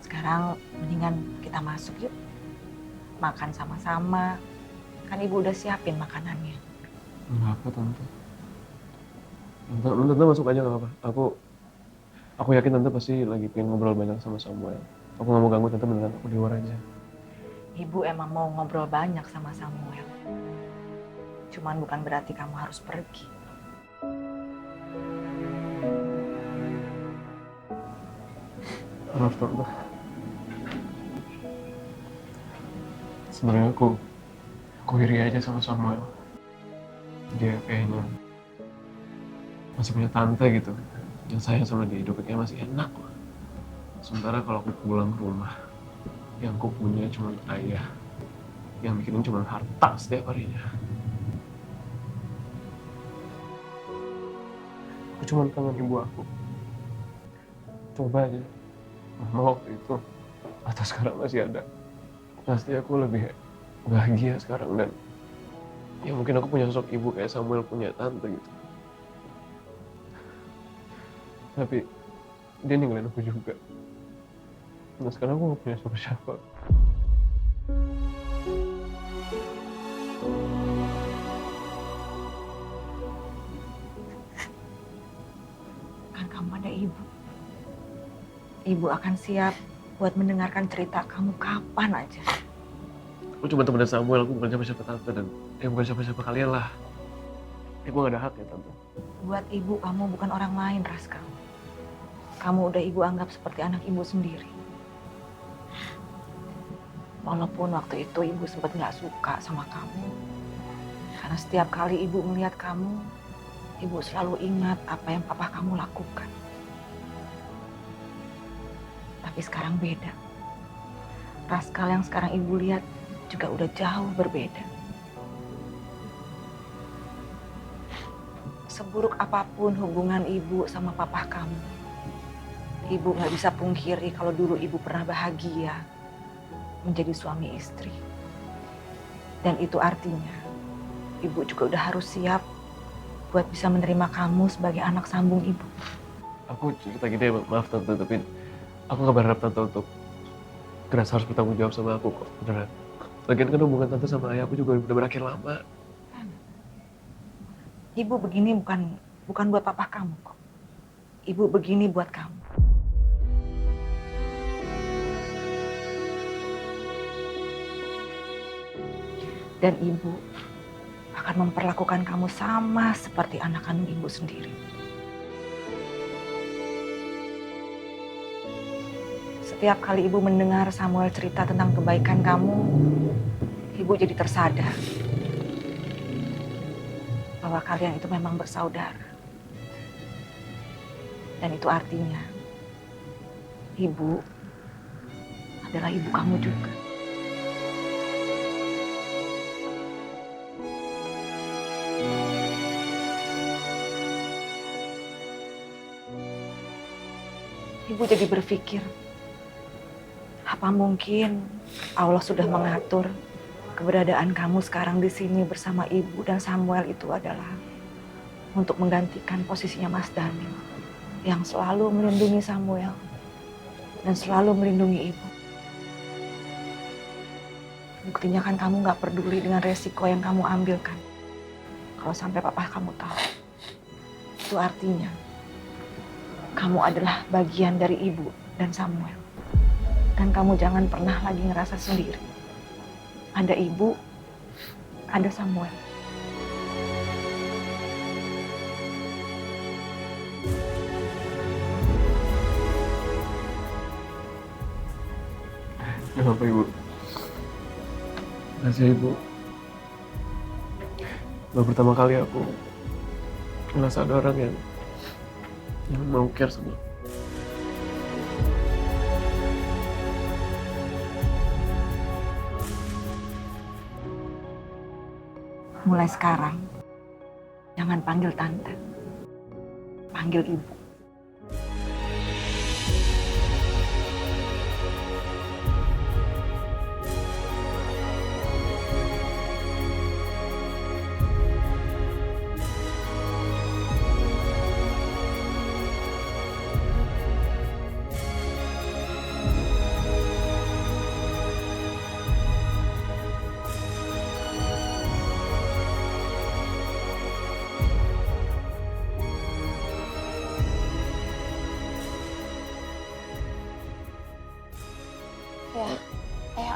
Sekarang mendingan kita masuk yuk. Makan sama-sama. Kan ibu udah siapin makanannya. Nggak apa, Tante. Tante masuk aja nggak apa. Aku yakin Tante pasti lagi pengen ngobrol banyak sama Samuel. Aku nggak mau ganggu Tante, beneran aku di luar aja. Ibu emang mau ngobrol banyak sama Samuel. Cuman bukan berarti kamu harus pergi. Maaf, Tante. Sebenarnya aku iri aja sama Samuel. Dia kayaknya masih punya tante gitu. Yang sayang sama dia, hidupnya kayak masih enak. Sementara kalau aku pulang ke rumah, yang aku punya cuma ayah. Yang bikinin cuma harta setiap harinya. Aku cuma kangen ibu aku. Coba aja. Mama waktu itu, atau sekarang masih ada. Pasti aku lebih bahagia sekarang dan ya mungkin aku punya sosok ibu kayak Samuel punya tante gitu. Tapi dia ninggalin aku juga. Nah sekarang aku gak punya siapa-siapa. Kan kamu ada ibu. Ibu akan siap buat mendengarkan cerita kamu kapan aja. Aku cuma temen Samuel, aku bukan siapa-siapa tante dan bukan siapa-siapa kalian lah. Aku gak ada hak ya tante. Buat ibu kamu bukan orang lain, Raskal. Kamu udah ibu anggap seperti anak ibu sendiri. Walaupun waktu itu ibu sempat gak suka sama kamu. Karena setiap kali ibu melihat kamu, ibu selalu ingat apa yang papa kamu lakukan. Tapi sekarang beda. Raskal yang sekarang ibu lihat juga udah jauh berbeda. Seburuk apapun hubungan ibu sama papa kamu, ibu gak bisa pungkiri kalau dulu ibu pernah bahagia menjadi suami istri. Dan itu artinya ibu juga udah harus siap buat bisa menerima kamu sebagai anak sambung ibu. Aku cerita gini ya, maaf tante, tapi aku gak berharap tante untuk keras harus bertanggung jawab sama aku kok, beneran. Lagian kan hubungan tante sama ayah aku juga udah berakhir lama. Ibu begini bukan buat papa kamu kok. Ibu begini buat kamu. Dan ibu akan memperlakukan kamu sama seperti anak kandung ibu sendiri. Setiap kali ibu mendengar Samuel cerita tentang kebaikan kamu, ibu jadi tersadar bahwa kalian itu memang bersaudara. Dan itu artinya ibu adalah ibu kamu juga. Ibu jadi berpikir, apa mungkin Allah sudah mengatur keberadaan kamu sekarang di sini bersama Ibu dan Samuel itu adalah untuk menggantikan posisinya Mas Daniel yang selalu melindungi Samuel dan selalu melindungi Ibu. Buktinya kan kamu gak peduli dengan resiko yang kamu ambilkan. Kalau sampai papa kamu tahu, itu artinya kamu adalah bagian dari Ibu dan Samuel. Dan kamu jangan pernah lagi ngerasa sendiri. Ada Ibu, ada Samuel. Gak apa-apa, Ibu. Makasih ya, Ibu. Baru pertama kali aku ngerasa ada orang yang mau care sama aku. Mulai sekarang, jangan panggil tante, panggil Ibu.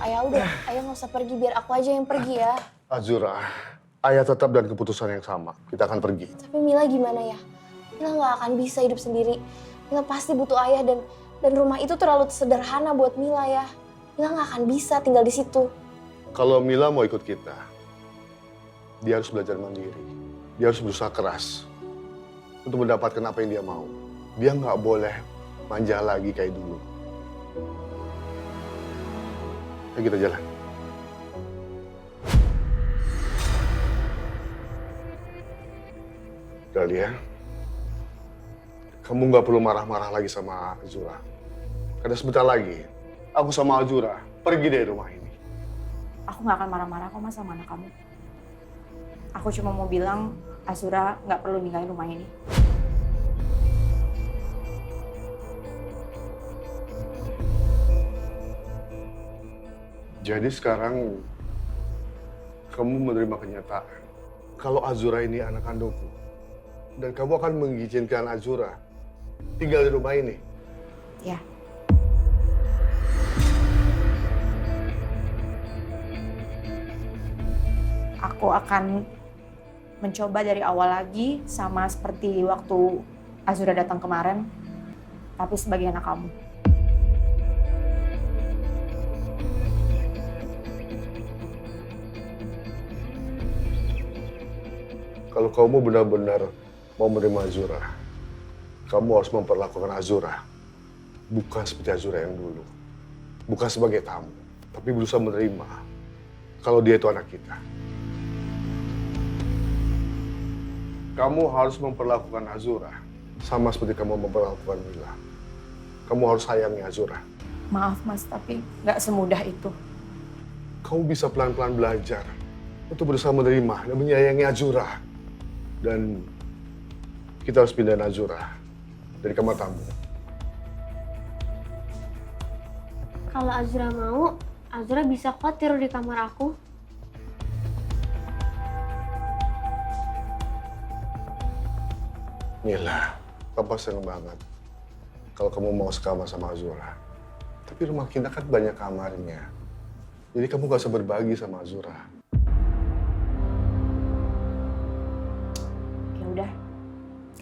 Ayah udah, ayah nggak usah pergi, biar aku aja yang pergi ya. Azura, ayah tetap dengan keputusan yang sama. Kita akan pergi. Tapi Mila gimana ya? Mila nggak akan bisa hidup sendiri. Mila pasti butuh ayah dan rumah itu terlalu sederhana buat Mila ya. Mila nggak akan bisa tinggal di situ. Kalau Mila mau ikut kita, dia harus belajar mandiri. Dia harus berusaha keras untuk mendapatkan apa yang dia mau. Dia nggak boleh manja lagi kayak dulu. Ayo kita jalan. Dahlia, kamu nggak perlu marah-marah lagi sama Azura. Karena sebentar lagi, aku sama Azura pergi dari rumah ini. Aku nggak akan marah-marah kok Mas sama anak kamu. Aku cuma mau bilang Azura nggak perlu ninggalin rumah ini. Jadi sekarang kamu menerima kenyataan kalau Azura ini anak kandungku dan kamu akan mengizinkan Azura tinggal di rumah ini. Ya. Aku akan mencoba dari awal lagi sama seperti waktu Azura datang kemarin, tapi sebagai anak kamu. Kalau kamu benar-benar mau menerima Azura, kamu harus memperlakukan Azura bukan seperti Azura yang dulu. Bukan sebagai tamu, tapi berusaha menerima kalau dia itu anak kita. Kamu harus memperlakukan Azura sama seperti kamu memperlakukan Mila. Kamu harus sayangi Azura. Maaf Mas, tapi nggak semudah itu. Kamu bisa pelan-pelan belajar untuk berusaha menerima dan menyayangi Azura. Dan kita harus pindahin Azura dari kamar tamu. Kalau Azura mau, Azura bisa kok tidur di kamar aku. Mila, Papa seneng banget kalau kamu mau sekamar sama Azura. Tapi rumah kita kan banyak kamarnya. Jadi kamu gak usah berbagi sama Azura. Ya udah,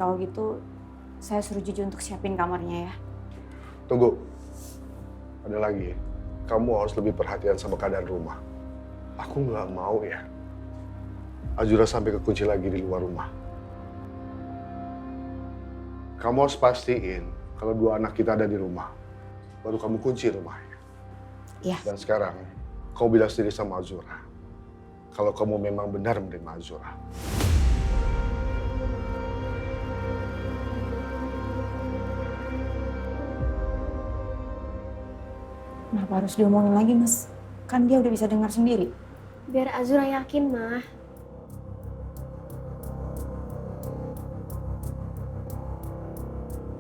kalau gitu saya suruh Juju untuk siapin kamarnya ya. Tunggu, ada lagi. Kamu harus lebih perhatian sama keadaan rumah. Aku nggak mau ya Azura sampai kekunci lagi di luar rumah. Kamu harus pastiin kalau dua anak kita ada di rumah, baru kamu kunci rumahnya. Iya. Dan sekarang, kamu bilang sendiri sama Azura, kalau kamu memang benar menerima Azura. Kenapa harus diomongin lagi, Mas? Kan dia udah bisa dengar sendiri. Biar Azura yakin, Mah.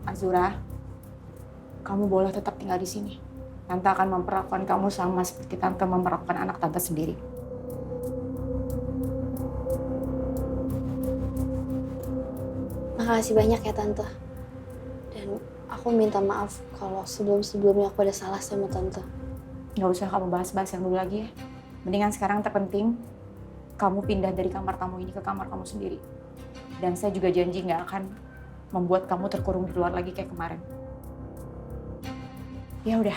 Azura, kamu boleh tetap tinggal di sini. Tante akan memperlakukan kamu sama seperti Tante memperlakukan anak Tante sendiri. Makasih banyak ya Tante. Dan aku minta maaf kalau sebelum-sebelumnya aku ada salah sama Tante. Gak usah kamu bahas-bahas yang dulu lagi ya. Mendingan sekarang terpenting, kamu pindah dari kamar tamu ini ke kamar kamu sendiri. Dan saya juga janji gak akan membuat kamu terkurung di luar lagi kayak kemarin. Ya udah,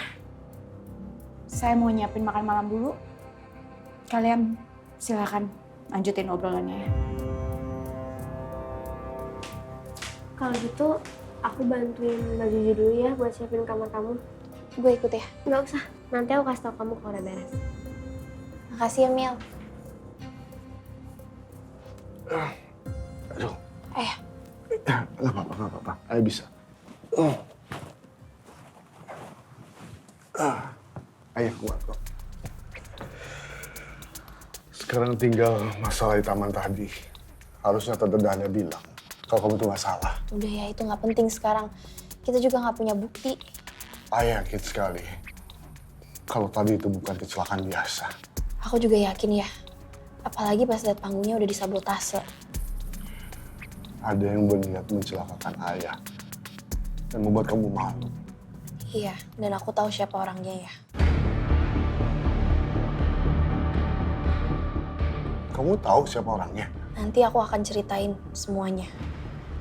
saya mau nyiapin makan malam dulu. Kalian silakan lanjutin obrolannya ya. Kalau gitu, aku bantuin Mbak Juju dulu ya buat siapin kamar kamu. Gue ikut ya? Nggak usah, nanti aku kasih tau kamu kalau udah beres. Makasih ya Mil. Aduh. Nggak apa-apa. Ayo bisa. Ayo kuat kok. Sekarang tinggal masalah di taman tadi. Harusnya Tante Dahlia bilang kalau kamu tuh nggak salah. Udah ya, itu nggak penting sekarang. Kita juga nggak punya bukti. Ayah yakin sekali kalau tadi itu bukan kecelakaan biasa. Aku juga yakin ya. Apalagi pas lihat panggungnya udah disabotase. Ada yang berniat mencelakakan ayah dan membuat kamu malu. Iya, dan aku tahu siapa orangnya ya. Kamu tahu siapa orangnya? Nanti aku akan ceritain semuanya.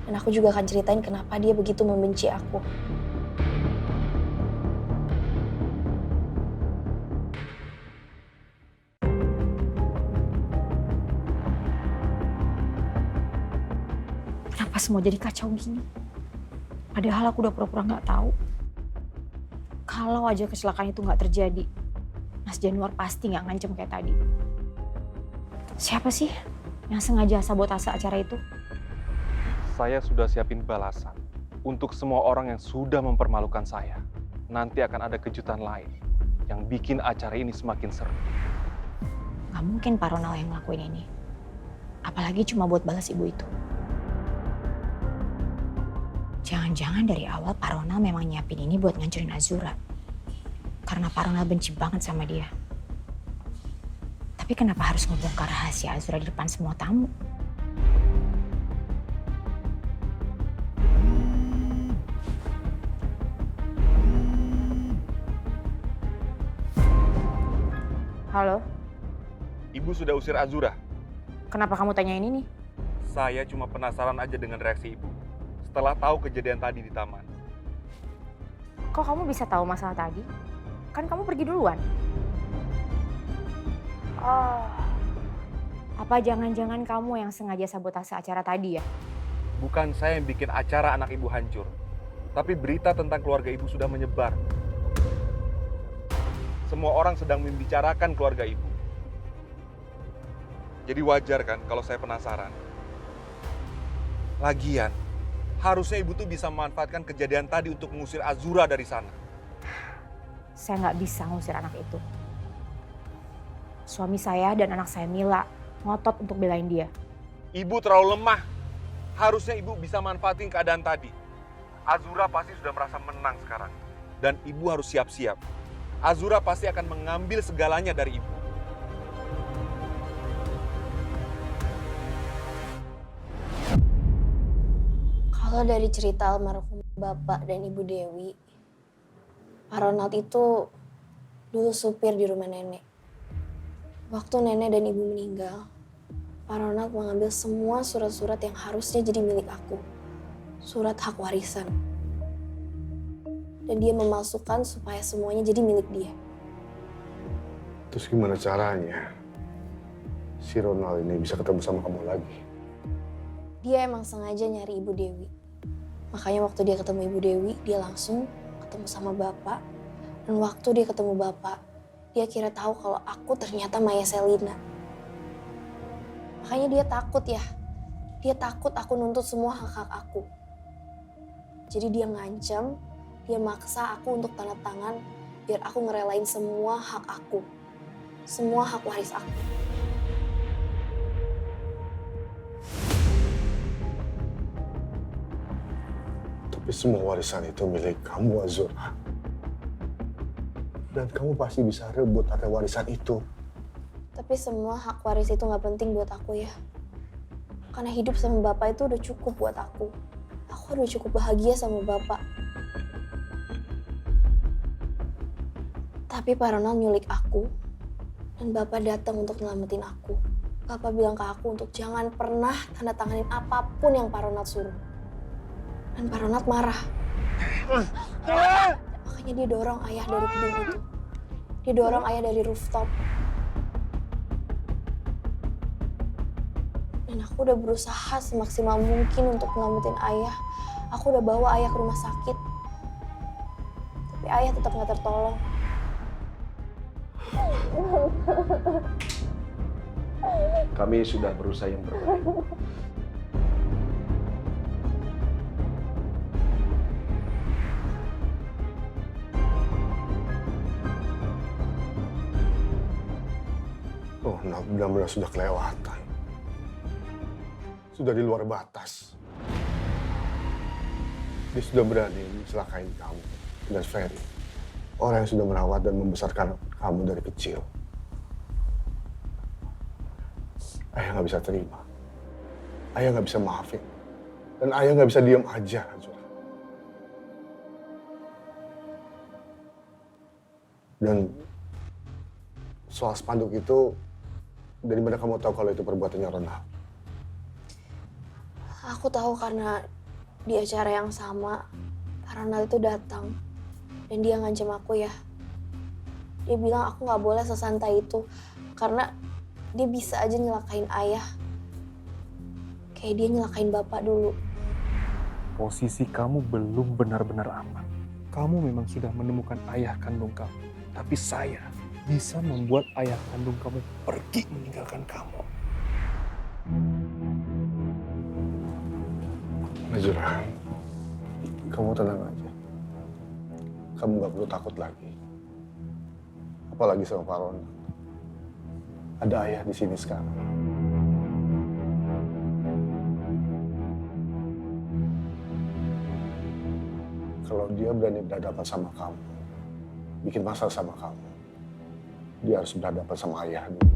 Dan aku juga akan ceritain kenapa dia begitu membenci aku. Kenapa semua jadi kacau gini? Padahal aku udah pura-pura nggak tahu. Kalau aja kecelakaan itu nggak terjadi, Mas Januar pasti nggak ngancem kayak tadi. Siapa sih yang sengaja sabotase acara itu? Saya sudah siapin balasan untuk semua orang yang sudah mempermalukan saya. Nanti akan ada kejutan lain yang bikin acara ini semakin seru. Nggak mungkin Pak Ronald yang ngelakuin ini. Apalagi cuma buat balas ibu itu. Jangan-jangan dari awal Pak Ronald memang nyiapin ini buat ngancurin Azura. Karena Pak Ronald benci banget sama dia. Tapi kenapa harus ngebongkar rahasia Azura di depan semua tamu? Halo, Ibu sudah usir Azura. kenapa kamu tanyain ini? Saya cuma penasaran aja dengan reaksi ibu setelah tahu kejadian tadi di taman. Kok kamu bisa tahu masalah tadi? Kan kamu pergi duluan. Oh, apa jangan-jangan kamu yang sengaja sabotase acara tadi ya? Bukan saya yang bikin acara anak ibu hancur, tapi berita tentang keluarga ibu sudah menyebar. Semua orang sedang membicarakan keluarga ibu. Jadi wajar kan kalau saya penasaran. Lagian, harusnya ibu tuh bisa memanfaatkan kejadian tadi untuk mengusir Azura dari sana. Saya nggak bisa ngusir anak itu. Suami saya dan anak saya Mila ngotot untuk belain dia. Ibu terlalu lemah. Harusnya ibu bisa manfaatin keadaan tadi. Azura pasti sudah merasa menang sekarang. Dan ibu harus siap-siap. Azura pasti akan mengambil segalanya dari ibu. Kalau dari cerita almarhum Bapak dan Ibu Dewi, Pak Ronald itu dulu supir di rumah nenek. Waktu nenek dan ibu meninggal, Pak Ronald mengambil semua surat-surat yang harusnya jadi milik aku. Surat hak warisan. Dan dia memalsukan supaya semuanya jadi milik dia. Terus gimana caranya si Ronald ini bisa ketemu sama kamu lagi? Dia emang sengaja nyari Ibu Dewi. Makanya waktu dia ketemu Ibu Dewi, dia langsung ketemu sama Bapak. Dan waktu dia ketemu Bapak, dia kira tahu kalau aku ternyata Maya Selina. Makanya dia takut ya. Dia takut aku nuntut semua hak-hak aku. Jadi dia ngancam, dia maksa aku untuk tanda tangan biar aku ngerelain semua hak aku. Semua hak waris aku. Tapi semua warisan itu milik kamu, Azura. Dan kamu pasti bisa rebut harta warisan itu. Tapi semua hak waris itu gak penting buat aku ya. Karena hidup sama bapak itu udah cukup buat aku. Aku udah cukup bahagia sama bapak. Tapi Pak Ronald nyulik aku. Dan bapak datang untuk nyelamatin aku. Bapak bilang ke aku untuk jangan pernah tanda tanganin apapun yang Pak Ronald suruh. Dan Pak Ronald marah. Makanya dia dorong ayah dari gedung itu. Dia dorong ayah dari rooftop. Dan aku udah berusaha semaksimal mungkin untuk nyelamatin ayah. Aku udah bawa ayah ke rumah sakit. Tapi ayah tetap gak tertolong. Kami sudah berusaha yang terbaik. Oh, nah, benar-benar sudah kelewatan. Sudah di luar batas. Dia sudah berani mencelakain kamu dan Ferry. Orang yang sudah merawat dan membesarkan kamu dari kecil. Ayah nggak bisa terima. Ayah nggak bisa maafin. Dan ayah nggak bisa diam aja, Azura. Dan soal spanduk itu, dari mana kamu tahu kalau itu perbuatannya Ronald? Aku tahu karena di acara yang sama, Pak Ronald itu datang. Dan dia ngancam aku ya. Dia bilang aku gak boleh sesantai itu. Karena dia bisa aja nyelakain ayah. Kayak dia nyelakain bapak dulu. Posisi kamu belum benar-benar aman. Kamu memang sudah menemukan ayah kandung kamu. Tapi saya bisa membuat ayah kandung kamu pergi meninggalkan kamu. Azura, kamu tenang aja. Kamu gak perlu takut lagi. Apalagi sama Pak Ronald. Ada ayah di sini sekarang. Kalau dia berani berhadapan sama kamu, bikin masalah sama kamu, dia harus berhadapan sama ayah dulu.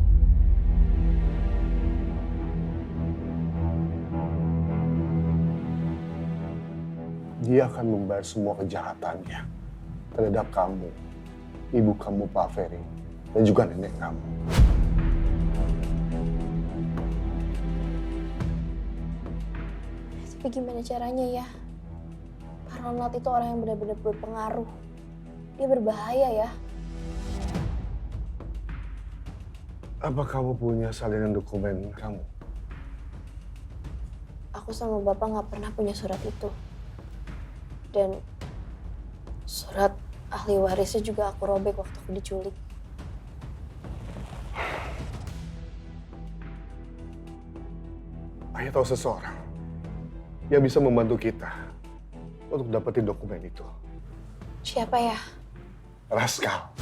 Dia akan membayar semua kejahatannya terhadap kamu, ibu kamu Pak Ferry, dan juga nenek kamu. Tapi gimana caranya ya? Pak Ronald itu orang yang benar-benar berpengaruh. Dia berbahaya ya. Apa kamu punya salinan dokumen kamu? Aku sama bapak nggak pernah punya surat itu. Dan surat ahli warisnya juga aku robek waktu aku diculik. Ayah tahu seseorang yang bisa membantu kita untuk dapetin dokumen itu. Siapa ya? Raskal.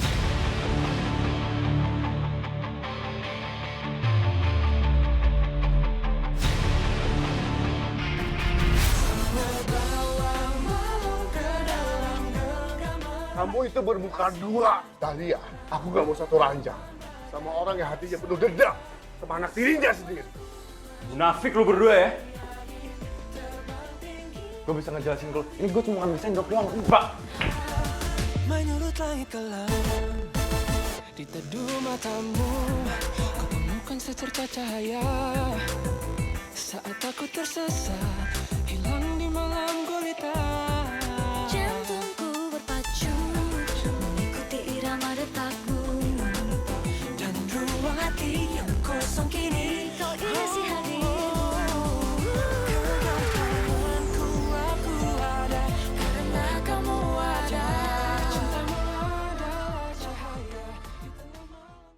Kamu itu bermuka dua, Dahlia. Aku gak mau satu ranjang sama orang yang hatinya penuh dendam sama anak tirinya sendiri. Munafik lu berdua ya. Gue bisa ngejelasin kalau ini gue cuma ngambil sendok doang, Mbak. Menurut langit kelam, di teduh matamu, kau temukan secercah cahaya. Saat aku tersesat,